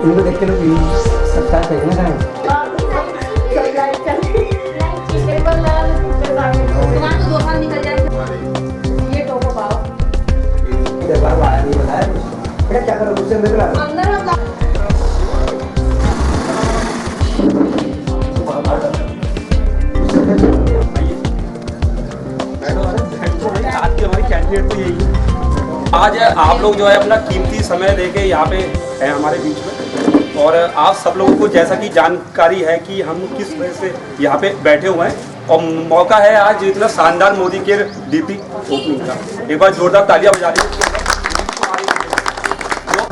इनको देख के लोग सब्सक्राइब करेंगे ना। दुकान तो 2 साल निकल जाएगी। ये टोपो पाओ बार बार नहीं बताया कुछ। बेटा क्या करो मुझसे मिल रहा अंदर आज की हमारी कैंडिडेट तो यही है। आज आप लोग जो है अपना कीमती समय देके यहाँ पे है हमारे बीच में, और आप सब लोगों को जैसा कि जानकारी है कि हम किस वजह से यहाँ पे बैठे हुए हैं, और मौका है आज इतना शानदार मोदी केयर डीपी ओपनिंग का। एक बार जोरदार तालियां बजा दीजिए।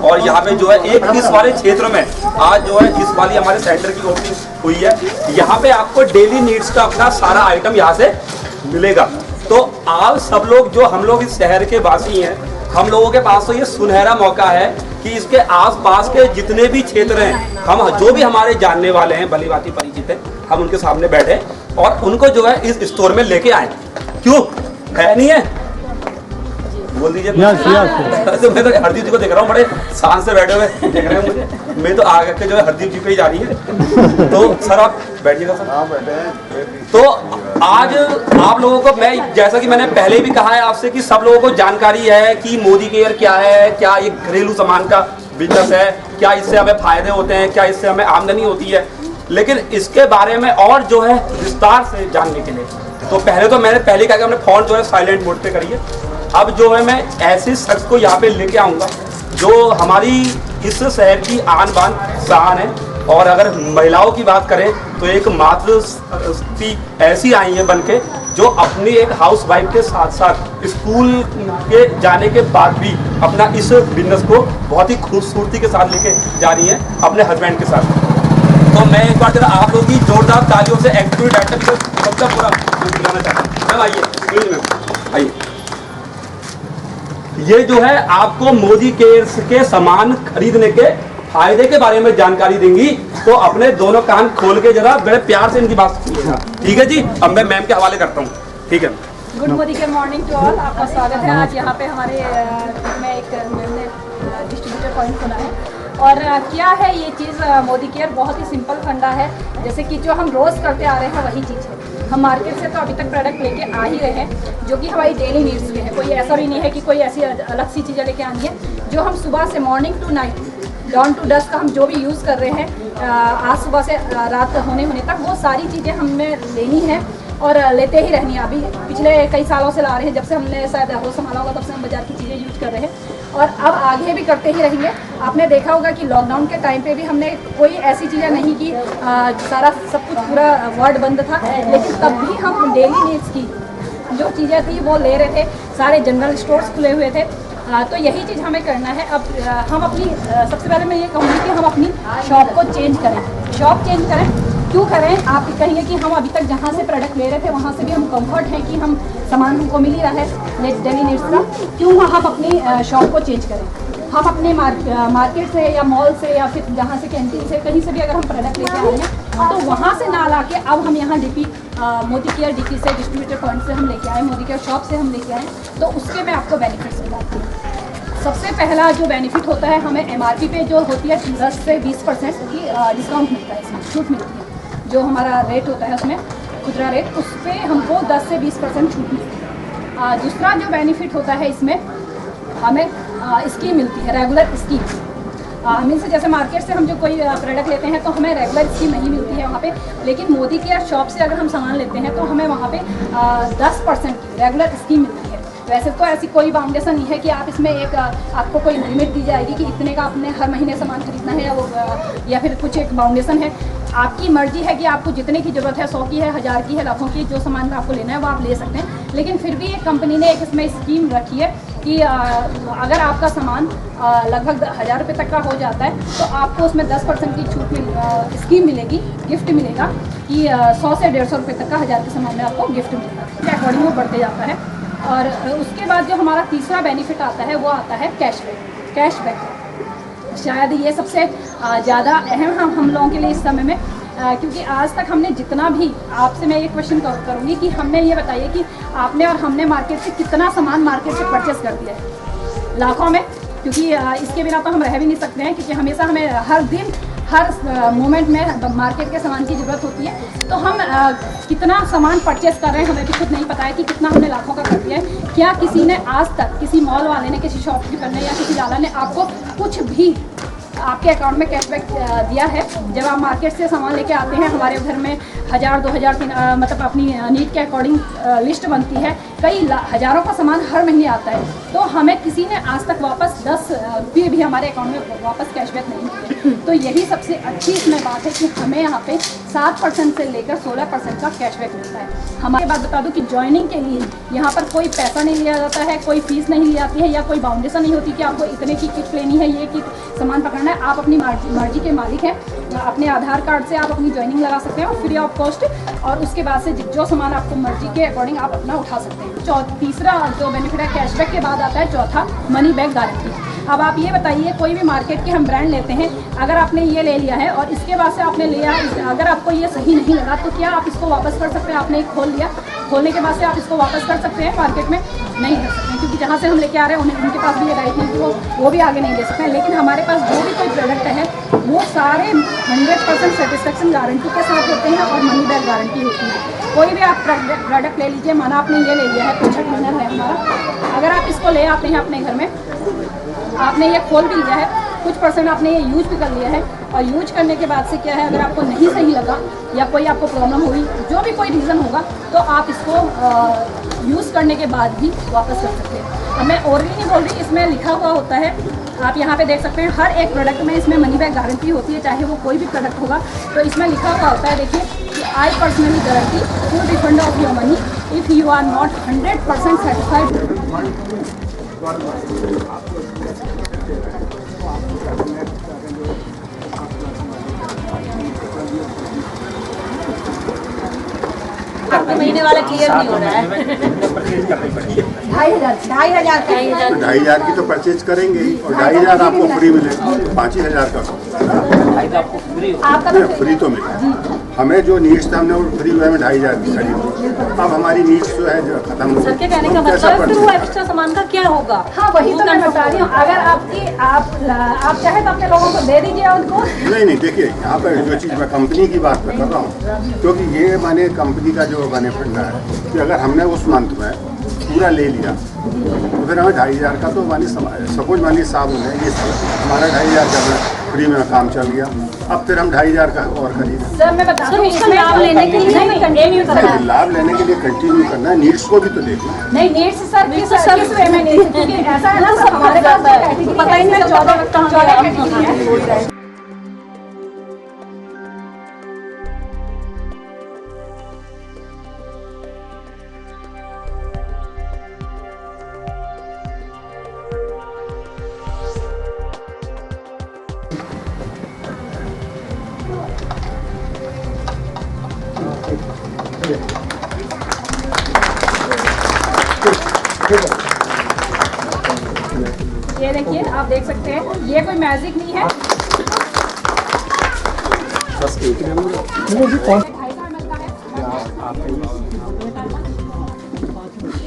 और यहाँ पे जो है एक इस वाले क्षेत्र में आज जो है इस वाली हमारे सेंटर की ओपनिंग हुई है। यहाँ पे आपको डेली नीड्स का अपना सारा आइटम यहाँ से मिलेगा। तो आप सब लोग जो हम लोग इस शहर के वासी हैं, हम लोगों के पास तो ये सुनहरा मौका है कि इसके आसपास के जितने भी क्षेत्र हैं, हम जो भी हमारे जानने वाले हैं, भली भांति परिचित हैं, हम उनके सामने बैठे और उनको जो है इस स्टोर में लेके आए। क्यों है नहीं है बोल दीजिए। तो मैं तो हरदीप जी को देख रहा हूँ, बड़े शान से बैठे हुए देख रहे हैं मुझे। मैं तो आगे के जो है हरदीप जी पे ही जा रही है। तो सर आप बैठिएगा सर। हाँ बैठे। तो आज आप लोगों को मैं, जैसा कि मैंने पहले भी कहा है आपसे, कि सब लोगों को जानकारी है कि मोदी केयर क्या है, क्या ये घरेलू सामान का बिजनेस है, क्या इससे हमें फायदे होते हैं, क्या इससे हमें आमदनी होती है। लेकिन इसके बारे में और जो है विस्तार से जानने के लिए, तो पहले तो मैंने पहले कहा कि हमने फोन जो है साइलेंट मोड पे करिए। अब जो है मैं ऐसे शख्स को यहाँ पे लेके आऊँगा जो हमारी इस शहर की आन बान शान है। और अगर महिलाओं की बात करें तो एक मातृशक्ति ऐसी आई है बनके, जो अपनी एक हाउस वाइफ के साथ साथ स्कूल के जाने के बाद भी अपना इस बिजनेस को बहुत ही खूबसूरती के साथ लेके जा रही है अपने हस्बैंड के साथ। तो मैं एक बार जरा आप लोगों की जोरदार तालियों से एक्टिव डायरेक्टर सबका पूरा दिलाना चाहता हूँ। मैम आइए, प्लीज मैम आइए। ये जो है आपको मोदी केयर के सामान खरीदने के फायदे के बारे में जानकारी देंगी, तो अपने दोनों कान खोल के जरा बड़े प्यार से इनकी बात सुनिएगा। ठीक है जी। अब मैं मैम के हवाले करता हूँ। ठीक है। Good Modi care morning to all. आपका स्वागत है। आज यहाँ पे हमारे में एक डिस्ट्रीब्यूटर पॉइंट खुला है। और क्या है ये चीज़ मोदी केयर, बहुत ही सिंपल फंडा है। जैसे कि जो हम रोज़ करते आ रहे हैं वही चीज़ है। हम मार्केट से तो अभी तक प्रोडक्ट लेके आ ही रहे हैं जो कि हमारी डेली नीड्स के हैं। कोई ऐसा भी नहीं है कि कोई ऐसी अलग सी चीज़ें लेके आनी है। जो हम सुबह से morning to night, dawn to dusk का हम जो भी यूज़ कर रहे हैं, आज सुबह से रात होने तक, वो सारी चीज़ें हमें लेनी है और लेते ही रहनी है। अभी पिछले कई सालों से ला रहे हैं, जब से हमने शायद होश संभाला होगा तब से हम बाजार की चीज़ें यूज कर रहे हैं और अब आगे भी करते ही रहेंगे। आपने देखा होगा कि लॉकडाउन के टाइम पे भी हमने कोई ऐसी चीज़ें नहीं की, सारा सब कुछ पूरा वर्ल्ड बंद था, लेकिन तब भी हम डेली नीड्स की जो चीज़ें थी वो ले रहे थे। सारे जनरल स्टोर्स खुले हुए थे। तो यही चीज़ हमें करना है। अब हम अपनी सबसे पहले मैं ये कहूँगी कि हम अपनी शॉप को चेंज करें। शॉप चेंज करें क्यों करें? आप कहेंगे कि हम अभी तक जहाँ से प्रोडक्ट ले रहे थे वहाँ से भी हम कंफर्ट हैं कि हम सामान हमको मिल ही रहा है डेली नीड्स का, क्यों हम अपनी शॉप को चेंज करें? हम अपने मार्केट से या मॉल से या फिर जहाँ से कैंटीन से कहीं से भी अगर हम प्रोडक्ट लेके आ रहे हैं तो वहाँ से ना ला के अब हम यहाँ डीपी मोदी केयर डीपी से डिस्ट्रीब्यूटर पॉइंट से हम लेके आए, मोदी केयर शॉप से हम लेके आए, तो उसके मैं आपको बेनिफिट्स बताती हूँ। सबसे पहला जो बेनिफिट होता है, हमें एमआरपी पे जो होती है 10 से 20% की डिस्काउंट मिलता है, इसमें छूट मिलती है। जो हमारा रेट होता है उसमें खुदरा रेट, उस पर हमको 10 से 20% छूट मिलती है। दूसरा जो बेनिफिट होता है इसमें, हमें स्कीम मिलती है, रेगुलर स्कीम। मीन से जैसे मार्केट से हम जो कोई प्रोडक्ट लेते हैं तो हमें रेगुलर स्कीम नहीं मिलती है वहाँ पे, लेकिन मोदी केयर शॉप से अगर हम सामान लेते हैं तो हमें वहाँ पे 10% की रेगुलर स्कीम मिलती है। वैसे तो ऐसी कोई बाउंडेशन नहीं है कि आप इसमें एक आपको कोई लिमिट दी जाएगी कि इतने का आपने हर महीने सामान खरीदना है, या वो या फिर कुछ एक बाउंडेशन है। आपकी मर्जी है कि आपको जितने की ज़रूरत है, 100 की है, 1000 की है, लाखों की, जो सामान आपको लेना है वो आप ले सकते हैं। लेकिन फिर भी एक कंपनी ने एक इसमें स्कीम रखी है कि अगर आपका सामान लगभग 1000 रुपये तक का हो जाता है तो आपको उसमें 10% की छूट स्कीम मिलेगी, गिफ्ट मिलेगा कि 100 से 150 रुपये तक का 1000 के सामान में आपको गिफ्ट मिलेगा। इसके अकॉर्डिंग वो बढ़ते जाता है। और उसके बाद जो हमारा तीसरा बेनिफिट आता है वो आता है कैशबैक। शायद ये सबसे ज़्यादा अहम हम लोगों के लिए इस समय में, क्योंकि आज तक हमने जितना भी, आपसे मैं ये क्वेश्चन करूँगी कि हमने ये बताइए कि आपने और हमने मार्केट से कितना सामान मार्केट से परचेस कर दिया है? लाखों में क्योंकि इसके बिना तो हम रह भी नहीं सकते हैं, क्योंकि हमेशा हमें हर दिन हर मोमेंट में मार्केट के सामान की ज़रूरत होती है। तो हम कितना सामान परचेस कर रहे हैं हमें भी खुद नहीं पता है कि कितना हमने लाखों का कर दिया है। क्या किसी ने आज तक, किसी मॉल वाले ने, किसी शॉपकीपर ने या किसी लाला ने आपको कुछ भी आपके अकाउंट में कैशबैक दिया है? जब आप मार्केट से सामान लेके आते हैं, हमारे घर में 1000, 2000, 3000 मतलब अपनी नीड के अकॉर्डिंग लिस्ट बनती है, कई हज़ारों का सामान हर महीने आता है, तो हमें किसी ने आज तक वापस 10 रुपये भी हमारे अकाउंट में वापस कैशबैक नहीं दिए। तो यही सबसे अच्छी इसमें बात है कि हमें यहाँ पे 7% से लेकर 16% का कैशबैक मिलता है। हमारे बात बता दूँ कि ज्वाइनिंग के लिए यहाँ पर कोई पैसा नहीं लिया जाता है, कोई फीस नहीं ली जाती है, या कोई बाउंडेशन नहीं होती कि आपको इतने की किट लेनी है, ये किट सामान पकड़ना है। आप अपनी मर्जी के मालिक हैं, अपने आधार कार्ड से आप अपनी ज्वाइनिंग लगा सकते हैं फ्री ऑफ कॉस्ट, और उसके बाद से जो सामान आपको मर्जी के अकॉर्डिंग आप अपना उठा सकते हैं। तीसरा जो बेनिफिट है कैशबैक के बाद आता है, चौथा मनी बैक गारंटी। अब आप ये बताइए, कोई भी मार्केट के हम ब्रांड लेते हैं, अगर आपने ये ले लिया है और इसके बाद से आपने लिया, अगर आपको ये सही नहीं लगा तो क्या आप इसको वापस कर सकते हैं? आपने एक खोल लिया, खोलने के बाद से आप इसको वापस कर सकते हैं? मार्केट में नहीं कर सकते, क्योंकि जहाँ से हम लेके आ रहे हैं उनके पास भी ये राइट नहीं कि वो भी आगे नहीं ले सकते हैं। लेकिन हमारे पास जो भी कोई प्रोडक्ट है वो सारे 100% सेटिस्फेक्शन गारंटी के साथ होते हैं और मनी बैक गारंटी होती है। कोई भी आप प्रोडक्ट ले लीजिए, माना आपने ये ले लिया है, पोछा क्लीनर है हमारा, अगर आप इसको ले आते हैं अपने घर में, आपने ये खोल भी लिया है, कुछ परसेंट आपने ये यूज भी कर लिया है, और यूज करने के बाद से क्या है, अगर आपको नहीं सही लगा या कोई आपको प्रॉब्लम हुई, जो भी कोई रीज़न होगा, तो आप इसको यूज़ करने के बाद भी वापस कर सकते हैं। अब मैं और भी नहीं बोल रही, इसमें लिखा हुआ होता है, आप यहाँ पे देख सकते हैं, हर एक प्रोडक्ट में इसमें मनी बैक गारंटी होती है, चाहे वो कोई भी प्रोडक्ट होगा। तो इसमें लिखा हुआ होता है, देखिए कि I personally guarantee full refund of your money if you are not 100% satisfied. आपका महीने वाला क्लियर नहीं हो रहा है। 2,500 की तो परचेज करेंगे ही, और 2,500 आपको फ्री मिले, 5,000 का फ्री तो मिले। हमें जो नीड्स था हमने वो फ्री हुआ है, 2,500 की खरीदी। अब हमारी नीड्स जो है जो खत्म हो सर के कहने का मतलब फिर वो एक्स्ट्रा सामान का क्या होगा? हाँ, वही तो मैं बता रही हूँ। अगर आप चाहे तो अपने लोगों को दे दीजिए उनको। नहीं, देखिए यहाँ पर जो चीज़ मैं कंपनी की बात कर रहा हूँ, क्योंकि ये माने कंपनी का जो बेनिफिट है कि अगर हमने उस मंथ में पूरा ले लिया तो फिर हमें 2,500 का तो मानी सपोज मानी साबुन है, ये हमारा 2,500 का फ्री में काम चल गया। अब फिर हम 2,500 का और खरीदें। सर मैं बता दूँ, उसका लाभ लेने के लिए कंटिन्यू करना है। लाभ लेने के लिए कंटिन्यू करना है, नीड्स को भी तो देखना है। नहीं, नीड्स सर किस वे में नहीं, क्योंकि ऐसा है ना सर, हमारे पास पता ही नहीं 14 कैटेगरी है। ये देखिए, आप देख सकते हैं, ये कोई मैजिक नहीं है।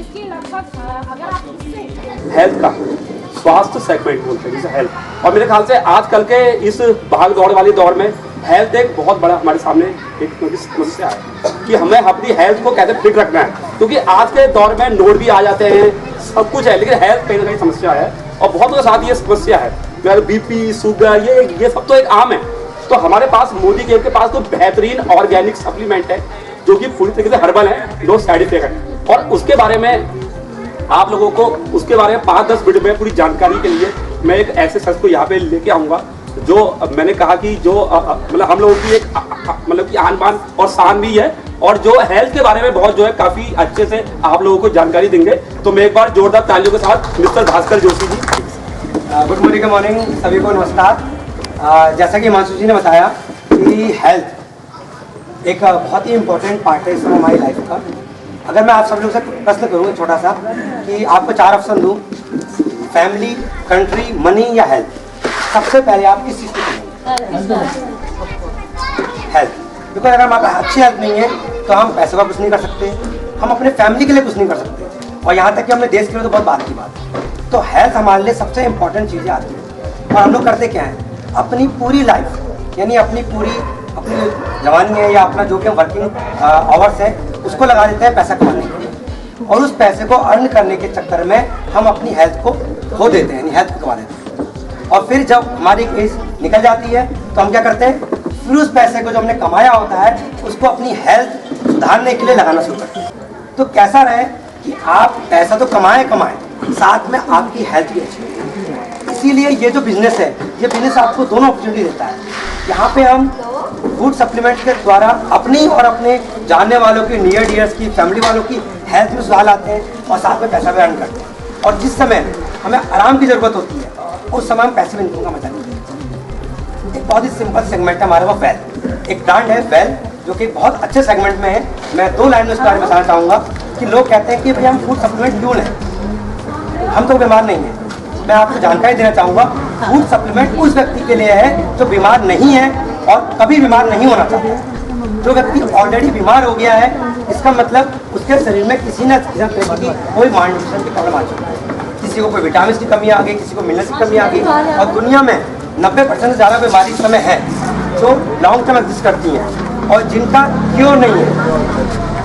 इसकी लगभग अगर आप हेल्थ का स्वास्थ्य सेगमेंट बोलते हैं जिसे हेल्थ, और मेरे ख्याल से आजकल के इस भाग दौड़ वाले दौर में हेल्थ एक बहुत बड़ा हमारे सामने एक समस्या है कि हमें अपनी हेल्थ को कैसे फिट रखना है, क्योंकि आज के दौर में नोट भी आ जाते हैं, सब कुछ है, लेकिन हेल्थ कहीं ना कहीं समस्या है, और बहुत के साथ ये समस्या है, बीपी, शुगर, ये सब तो एक आम है। तो हमारे पास मोदी केयर के पास तो बेहतरीन ऑर्गेनिक सप्लीमेंट है जो कि पूरी तरीके से हर्बल है, नो साइड इफेक्ट है, और उसके बारे में आप लोगों को उसके बारे में 5-10 मिनट में पूरी जानकारी के लिए मैं एक ऐसे शख्स को यहाँ पे लेके आऊँगा जो मैंने कहा कि जो मतलब हम लोगों की एक मतलब की आन बान और शान भी है, और जो हेल्थ के बारे में बहुत जो है काफ़ी अच्छे से आप लोगों को जानकारी देंगे। तो मैं एक बार जोरदार तालियों के साथ mister Bhaskar Joshi ji. Good morning सभी को, नमस्कार। जैसा कि हिमांशु जी ने बताया कि हेल्थ एक बहुत ही इम्पोर्टेंट पार्ट है इसमें हमारी लाइफ का। अगर मैं आप सब लोग से प्रश्न करूँ छोटा सा कि आपको 4 ऑप्शन दूँ, फैमिली, कंट्री, मनी या हेल्थ, सबसे पहले आप किस चीज़ को चुनेंगे? हेल्थ। बिकॉज अगर हमारे पास अच्छी हेल्थ नहीं है तो हम पैसों का कुछ नहीं कर सकते, हम अपने फैमिली के लिए कुछ नहीं कर सकते, और यहाँ तक कि हमने देश के लिए तो बहुत बात की बात। तो हेल्थ हमारे लिए सबसे इम्पोर्टेंट चीज़ें आती है। और हम लोग करते क्या हैं, अपनी पूरी लाइफ यानी अपनी जवानी है या अपना जो कि वर्किंग आवर्स है उसको लगा देते हैं पैसा कमाने के लिए, और उस पैसे को अर्न करने के चक्कर में हम अपनी हेल्थ को खो देते हैं, यानी हेल्थ को गवा देते हैं। और फिर जब हमारी एज निकल जाती है तो हम क्या करते हैं, फिर उस पैसे को जो हमने कमाया होता है उसको अपनी हेल्थ सुधारने के लिए लगाना शुरू करते हैं। तो कैसा रहे कि आप पैसा तो कमाएं साथ में आपकी हेल्थ भी अच्छी है। इसीलिए ये जो बिजनेस है, ये बिजनेस आपको दोनों अपॉर्चुनिटी देता है। यहाँ पे हम फूड सप्लीमेंट के द्वारा अपनी और अपने जानने वालों की, नियर डियर्स की, फैमिली वालों की हेल्थ में सुधार लाते हैं और साथ में पैसा भी अर्न करते हैं। और जिस समय हमें आराम की ज़रूरत होती है उस समय हम पैसे इनकम का मजा लेते हैं। एक बहुत ही सिंपल सेगमेंट है हमारे, वो वेल एक ब्रांड है वेल, जो कि बहुत अच्छे सेगमेंट में है। मैं 2 लाइन में इसके बारे में बताना चाहूँगा कि लोग कहते हैं कि भाई हम फूड सप्लीमेंट क्यों लें, हम तो बीमार नहीं हैं। मैं आपको जानकारी देना चाहूँगा, फूड सप्लीमेंट उस व्यक्ति के लिए है जो बीमार नहीं है और कभी बीमार नहीं होना चाहता। जो व्यक्ति ऑलरेडी बीमार हो गया है, इसका मतलब उसके शरीर में किसी न किसी तरह की कोई मालन्यूट्रिशन की प्रॉब्लम आ चुकी है। किसी को कोई विटामिन की कमी आ गई, किसी को मिनरल्स की कमी आ गई। और दुनिया में 90% से ज़्यादा बीमारी इस समय है जो लॉन्ग टर्म एग्जिस्ट करती हैं और जिनका क्योर नहीं है,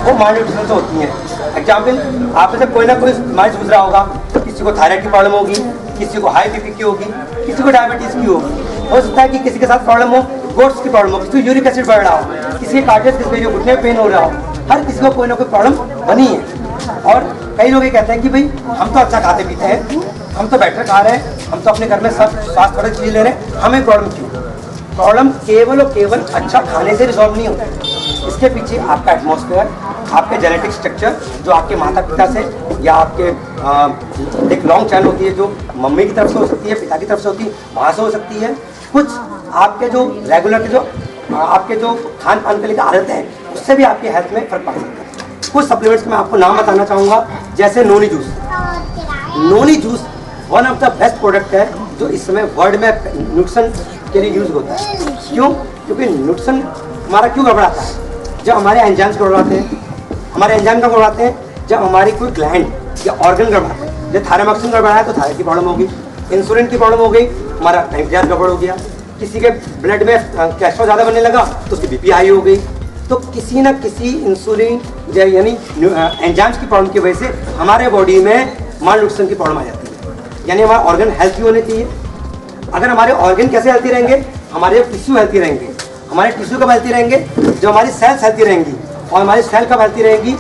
वो मालन्यूट्रिशन से होती हैं। एग्जाम्पल, आप में से कोई ना कोई बीमारी जूझ रहा होगा, किसी को थायराइड की प्रॉब्लम होगी, किसी को हाई बीपी की होगी, किसी को डायबिटीज़ की होगी। हो सकता है कि किसी के साथ प्रॉब्लम हो, गोट्स की प्रॉब्लम हो, किसी को यूरिक एसिड बढ़ रहा हो, किसी के कार्डियक, किसी को घुटने में पेन हो रहा हो। हर किसी को कोई ना कोई प्रॉब्लम बनी है। और कई लोग ये कहते हैं कि भाई हम तो अच्छा खाते पीते हैं, हम तो बेटर खा रहे हैं, हम तो अपने घर में सब स्वास्थ्य चीज़ ले रहे हैं, हमें प्रॉब्लम क्यों? प्रॉब्लम केवल और केवल अच्छा खाने से रिजॉल्व नहीं होता है। इसके पीछे आपका एटमॉस्फेयर, आपके जेनेटिक स्ट्रक्चर, जो आपके माता पिता से या आपके एक लॉन्ग चैन होती है जो मम्मी की तरफ से हो सकती है, पिता की तरफ से होती है, वहाँ से हो सकती है। कुछ आपके जो रेगुलर के जो आपके जो खान पान के लिए आदत है, उससे भी आपकी हेल्थ में फर्क पड़ सकता है। कुछ सप्लीमेंट्स के मैं आपको नाम बताना चाहूँगा, जैसे noni juice. Noni juice one of the best product है जो इस समय वर्ल्ड में न्यूट्रिशन के लिए यूज़ होता है। क्यों? क्योंकि न्यूट्रिशन हमारा क्यों गड़बड़ाता है? जब हमारे एंजाइम्स गड़बड़ाते हैं, हमारे एंजाइम कब गड़बड़ाते हैं? जब हमारी कोई ग्लैंड या ऑर्गन गड़बड़ाते हैं। जब थायराइड गड़बड़ा है तो थायराइड की प्रॉब्लम होगी, इंसुलिन की प्रॉब्लम हो गई, हमारा पैंक्रियास गड़बड़ हो गया, किसी के ब्लड में कोलेस्ट्रॉल ज़्यादा बनने लगा तो उसकी बीपी हाई हो गई। तो किसी न किसी इंसुलिन यानी एंजाइम्स की प्रॉब्लम की वजह से हमारे बॉडी में माल न्यूट्रिशन की प्रॉब्लम आ जाती है। यानी हमारा ऑर्गन हेल्थी होने चाहिए। अगर हमारे ऑर्गन कैसे हेल्थी रहेंगे? हमारे टिश्यू हेल्थी रहेंगे। हमारे टिश्यू कब हेल्थी रहेंगे? जो हमारी सेल्स हेल्थी रहेंगी। और हमारी सेल कब हेल्थी रहेगी?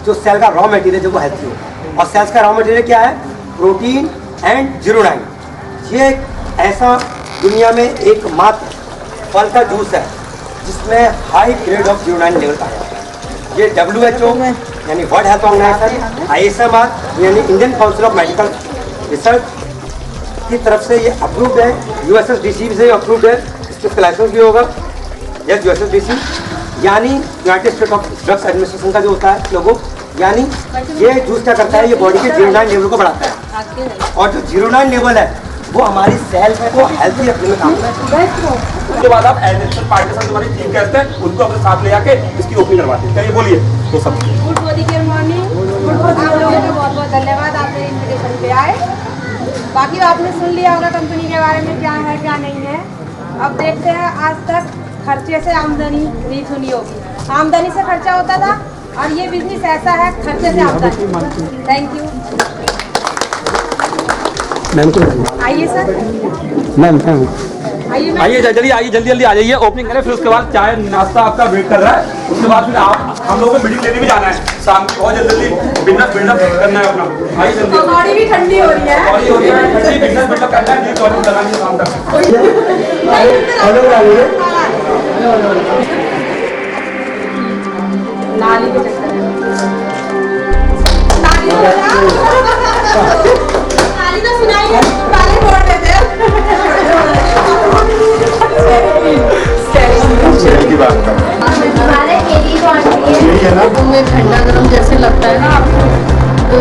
जो सेल का रॉ मटेरियल जो वो हेल्थी होगा। और सेल्स का रॉ मटेरियल क्या है? प्रोटीन एंड जिरोनाइन। ये एक ऐसा दुनिया में एकमात्र फल का जूस है जिसमें हाई ग्रेड ऑफ जिरोनाइन लेवल पाया जाता है। ये WHO यानी वर्ल्ड हेल्थ ऑर्गेनाइजेशन, ISMR यानी Indian council of medical research की तरफ से ये अप्रूव्ड है। USSDC से अप्रूव्ड है, इसका लाइसेंस भी होगा। यस, USSDC यानी United state of drugs administration का जो होता है लोगों, यानी ये जूस क्या करता है? ये बॉडी के जिरोनाइन लेवल को बढ़ाता है। और जो जिरोनाइन लेवल है वो हमारी सेल को हेल्थी रखने में काम करता है। उसके बाद आप एडिशनल पार्टिसन हमारी टीम कहते हैं, उनको अपने साथ ले आके इसकी ओपनिंग करवाते हैं। चलिए बोलिए तो सब। Good body care morning. आप लोगों का बहुत बहुत धन्यवाद, आपने इन्विटेशन पे आए। बाकी आपने सुन लिया होगा कंपनी के बारे में क्या है क्या नहीं है। अब देखते हैं, आज तक खर्चे से आमदनी नहीं सुनी होगी। आमदनी से खर्चा होता था और ये बिजनेस ऐसा है खर्चे से आमदनी। Thank you. मैम को आइए सर, मैम आइए जल्दी आइए, जल्दी आ जाइए, ओपनिंग करें। फिर उसके बाद चाय नाश्ता आपका वेट कर रहा है। उसके बाद फिर आप हम लोगों को मीटिंग लेने भी जाना है शाम की, बहुत जल्दी बिजनेस बिल्डअप करना है अपना। आइए जल्दी। बॉडी भी ठंडी हो रही है। बिजनेस बिल्डअप करना है, जॉइनिंग करना है शाम तक। नाली के चक्कर में नाली तो सुनाई है, ताली फोड़ देते हैं। की बात कर हमारे केली बॉडी है, उनमें ठंडा गर्म जैसे लगता है ना आपको, तो